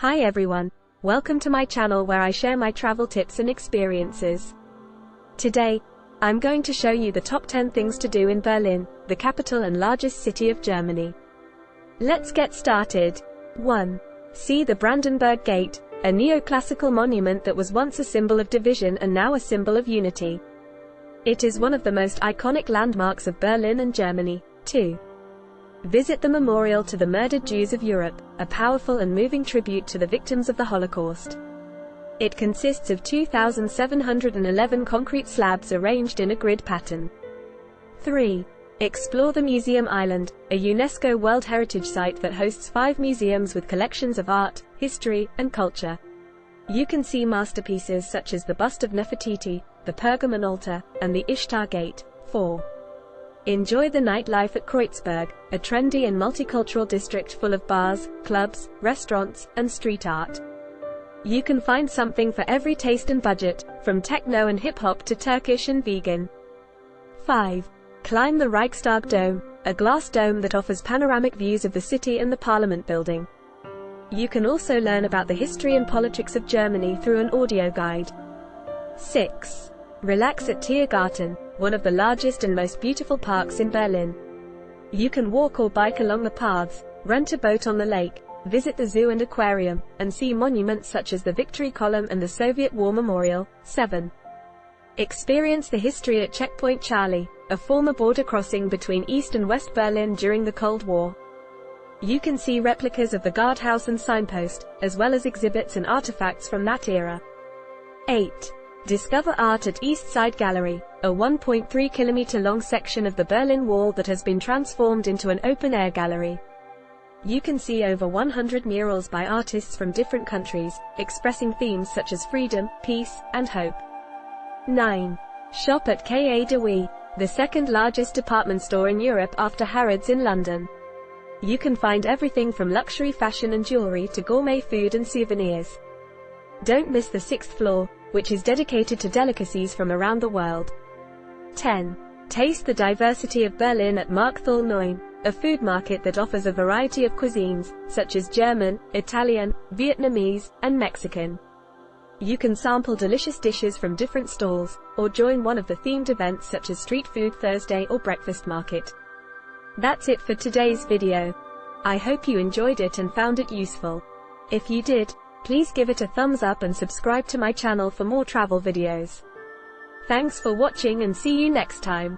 Hi everyone, welcome to my channel where I share my travel tips and experiences. Today, I'm going to show you the top 10 things to do in Berlin, the capital and largest city of Germany. Let's get started. 1. See the Brandenburg Gate, a neoclassical monument that was once a symbol of division and now a symbol of unity. It is one of the most iconic landmarks of Berlin and Germany. 2. Visit the Memorial to the Murdered Jews of Europe, a powerful and moving tribute to the victims of the Holocaust. It consists of 2,711 concrete slabs arranged in a grid pattern. 3. Explore the Museum Island, a UNESCO World Heritage Site that hosts 5 museums with collections of art, history, and culture. You can see masterpieces such as the Bust of Nefertiti, the Pergamon Altar, and the Ishtar Gate. 4. Enjoy the nightlife at Kreuzberg, a trendy and multicultural district full of bars, clubs, restaurants, and street art. You can find something for every taste and budget, from techno and hip-hop to Turkish and vegan. 5. Climb the Reichstag Dome, a glass dome that offers panoramic views of the city and the Parliament building. You can also learn about the history and politics of Germany through an audio guide. 6. Relax at Tiergarten, one of the largest and most beautiful parks in Berlin. You can walk or bike along the paths, rent a boat on the lake, visit the zoo and aquarium, and see monuments such as the Victory Column and the Soviet War Memorial. 7. Experience the history at Checkpoint Charlie, a former border crossing between East and West Berlin during the Cold War. You can see replicas of the guardhouse and signpost, as well as exhibits and artifacts from that era. 8. Discover art at East Side Gallery, a 1.3-kilometer-long section of the Berlin Wall that has been transformed into an open-air gallery. You can see over 100 murals by artists from different countries, expressing themes such as freedom, peace, and hope. 9. Shop at K.A. de Wee, the second-largest department store in Europe after Harrods in London. You can find everything from luxury fashion and jewelry to gourmet food and souvenirs. Don't miss the 6th floor, which is dedicated to delicacies from around the world. 10. Taste the diversity of Berlin at Markthalle 9, a food market that offers a variety of cuisines, such as German, Italian, Vietnamese, and Mexican. You can sample delicious dishes from different stalls, or join one of the themed events such as Street Food Thursday or Breakfast Market. That's it for today's video. I hope you enjoyed it and found it useful. If you did, please give it a thumbs up and subscribe to my channel for more travel videos. Thanks for watching and see you next time.